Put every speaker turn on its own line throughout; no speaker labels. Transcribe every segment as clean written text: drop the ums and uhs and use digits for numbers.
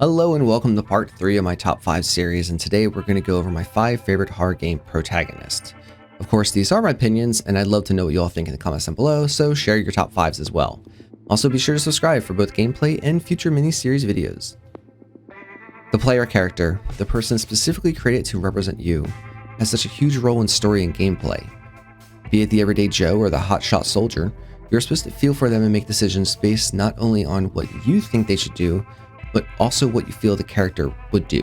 Hello and welcome to part 3 of my top 5 series, and today we're going to go over my 5 favorite horror game protagonists. Of course, these are my opinions, and I'd love to know what you all think in the comments down below, so share your top 5s as well. Also be sure to subscribe for both gameplay and future mini-series videos. The player character, the person specifically created to represent you, has such a huge role in story and gameplay. Be it the everyday Joe or the hotshot soldier, you're supposed to feel for them and make decisions based not only on what you think they should do, but also what you feel the character would do.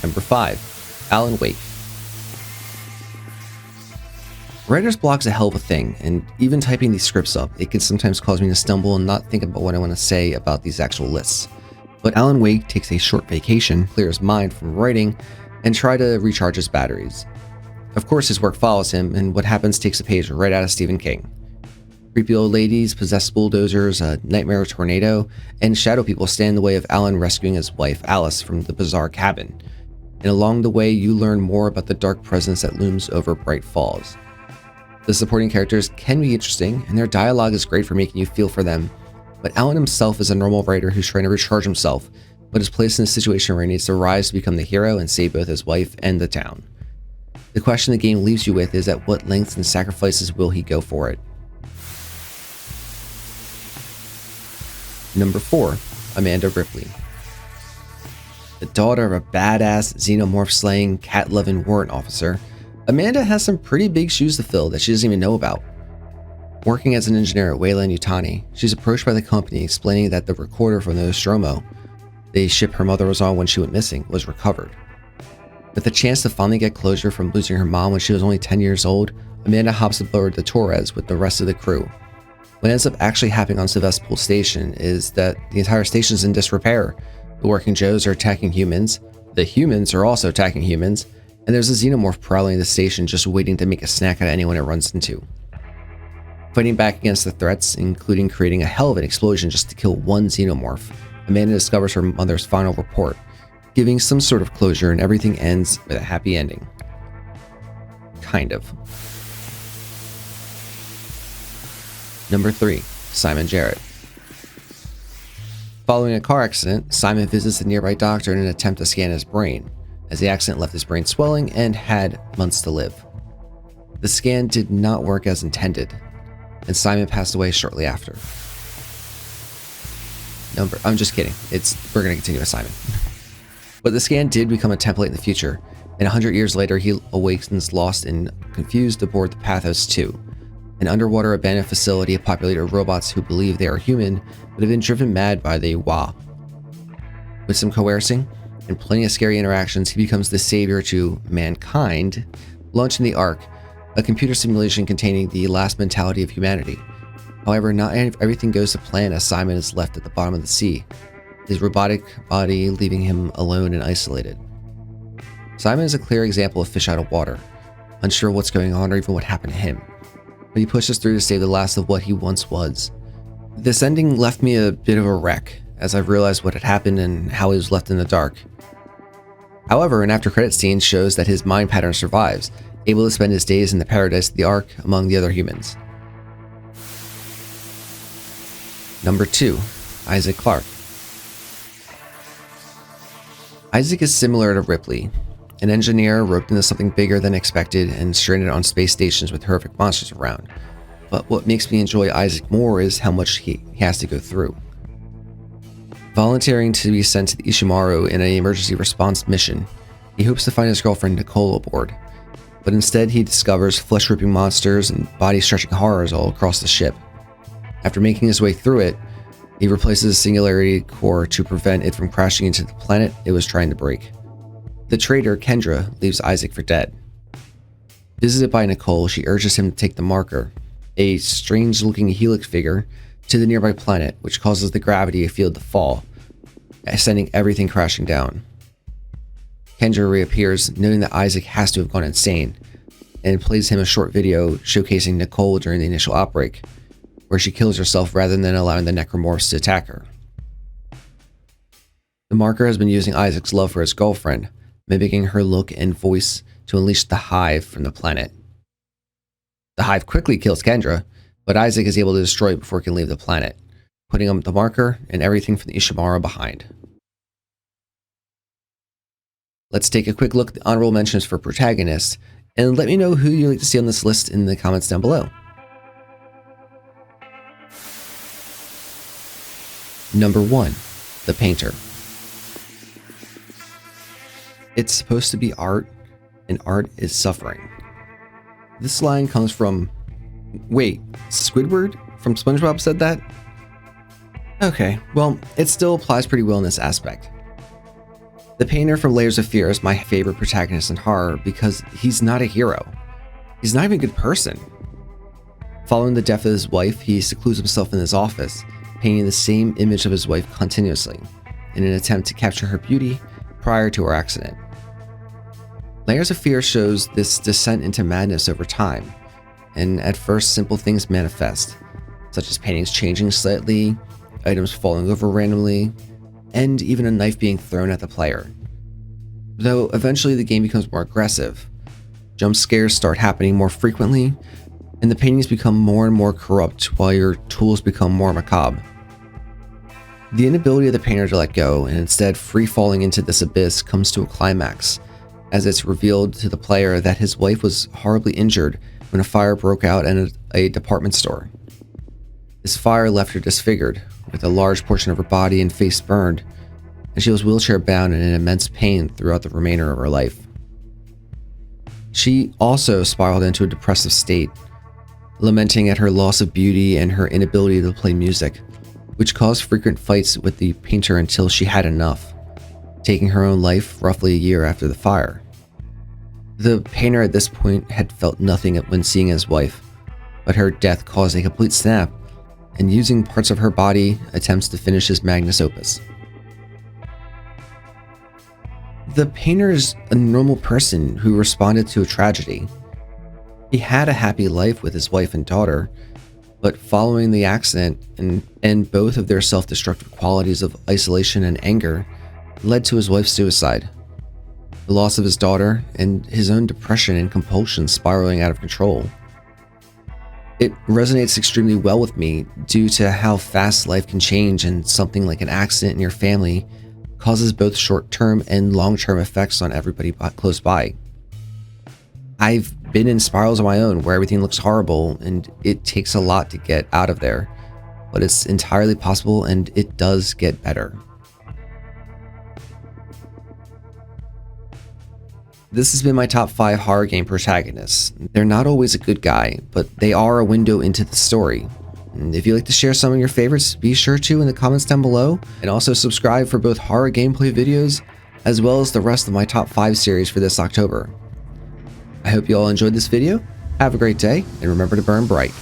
Number 5. Alan Wake. Writer's block's a hell of a thing, and even typing these scripts up, it can sometimes cause me to stumble and not think about what I want to say about these actual lists. But Alan Wake takes a short vacation, clear his mind from writing, and try to recharge his batteries. Of course, his work follows him, and what happens takes a page right out of Stephen King. Creepy old ladies, possessed bulldozers, a nightmare tornado, and shadow people stand in the way of Alan rescuing his wife Alice from the bizarre cabin. And along the way, you learn more about the dark presence that looms over Bright Falls. The supporting characters can be interesting, and their dialogue is great for making you feel for them, but Alan himself is a normal writer who's trying to recharge himself, but is placed in a situation where he needs to rise to become the hero and save both his wife and the town. The question the game leaves you with is at what lengths and sacrifices will he go for it? Number 4. Amanda Ripley. The daughter of a badass xenomorph-slaying, cat-loving warrant officer, Amanda has some pretty big shoes to fill that she doesn't even know about. Working as an engineer at Weyland-Yutani, she's approached by the company explaining that the recorder from the Nostromo, the ship her mother was on when she went missing, was recovered. With the chance to finally get closure from losing her mom when she was only 10 years old, Amanda hops aboard the Torres with the rest of the crew. What ends up actually happening on Sevastopol Station is that the entire station is in disrepair. The working Joes are attacking humans, the humans are also attacking humans, and there's a xenomorph prowling the station just waiting to make a snack out of anyone it runs into. Fighting back against the threats, including creating a hell of an explosion just to kill one xenomorph, Amanda discovers her mother's final report, giving some sort of closure, and everything ends with a happy ending. Kind of. Number 3. Simon Jarrett. Following a car accident, Simon visits a nearby doctor in an attempt to scan his brain, as the accident left his brain swelling and had months to live. The scan did not work as intended, and Simon passed away shortly after. I'm just kidding. We're going to continue with Simon. But the scan did become a template in the future, and 100 years later he awakens lost and confused aboard the Pathos 2, an underwater abandoned facility populated with robots who believe they are human but have been driven mad by the Wa. With some coercing and plenty of scary interactions, he becomes the savior to mankind, launching the Ark, a computer simulation containing the last mentality of humanity. However, not everything goes to plan as Simon is left at the bottom of the sea, his robotic body leaving him alone and isolated. Simon is a clear example of fish out of water, unsure what's going on or even what happened to him, but he pushes through to save the last of what he once was. This ending left me a bit of a wreck, as I've realized what had happened and how he was left in the dark. However, an after-credits scene shows that his mind pattern survives, able to spend his days in the paradise of the Ark among the other humans. Number 2. Isaac Clarke. Isaac is similar to Ripley, an engineer roped into something bigger than expected and stranded on space stations with horrific monsters around. But what makes me enjoy Isaac more is how much he has to go through. Volunteering to be sent to the Ishimaru in an emergency response mission, he hopes to find his girlfriend Nicole aboard, but instead he discovers flesh-ripping monsters and body-stretching horrors all across the ship. After making his way through it, he replaces the Singularity Core to prevent it from crashing into the planet it was trying to break. The traitor, Kendra, leaves Isaac for dead. Visited by Nicole, she urges him to take the marker, a strange-looking helix figure, to the nearby planet, which causes the gravity field to fall, sending everything crashing down. Kendra reappears, noting that Isaac has to have gone insane, and plays him a short video showcasing Nicole during the initial outbreak, where she kills herself rather than allowing the necromorphs to attack her. The marker has been using Isaac's love for his girlfriend, mimicking her look and voice to unleash the Hive from the planet. The Hive quickly kills Kendra, but Isaac is able to destroy it before it can leave the planet. putting the marker and everything from the Ishimara behind. Let's take a quick look at the honorable mentions for Protagonists, and let me know who you'd like to see on this list in the comments down below. Number 1. The Painter. It's supposed to be art, and art is suffering. This line comes from... Wait, Squidward from SpongeBob said that? Okay, well, it still applies pretty well in this aspect. The Painter from Layers of Fear is my favorite protagonist in horror because he's not a hero. He's not even a good person. Following the death of his wife, he secludes himself in his office, painting the same image of his wife continuously, in an attempt to capture her beauty prior to her accident. Layers of Fear shows this descent into madness over time, and at first simple things manifest, such as paintings changing slightly, items falling over randomly, and even a knife being thrown at the player. Though eventually the game becomes more aggressive, jump scares start happening more frequently, and the paintings become more and more corrupt while your tools become more macabre. The inability of the painter to let go and instead free falling into this abyss comes to a climax, as it's revealed to the player that his wife was horribly injured when a fire broke out at a department store. This fire left her disfigured, with a large portion of her body and face burned, and she was wheelchair bound and in immense pain throughout the remainder of her life. She also spiraled into a depressive state, lamenting at her loss of beauty and her inability to play music, which caused frequent fights with the painter until she had enough, taking her own life roughly a year after the fire. The painter at this point had felt nothing when seeing his wife, but her death caused a complete snap, and using parts of her body attempts to finish his magnus opus. The painter is a normal person who responded to a tragedy. He had a happy life with his wife and daughter, but following the accident and both of their self-destructive qualities of isolation and anger led to his wife's suicide, the loss of his daughter, and his own depression and compulsion spiraling out of control. It resonates extremely well with me due to how fast life can change, and something like an accident in your family causes both short-term and long-term effects on everybody close by. I've been in spirals of my own where everything looks horrible and it takes a lot to get out of there, but it's entirely possible and it does get better. This has been my top 5 horror game protagonists. They're not always a good guy, but they are a window into the story. And if you'd like to share some of your favorites, be sure to in the comments down below, and also subscribe for both horror gameplay videos, as well as the rest of my top 5 series for this October. I hope you all enjoyed this video, have a great day, and remember to burn bright.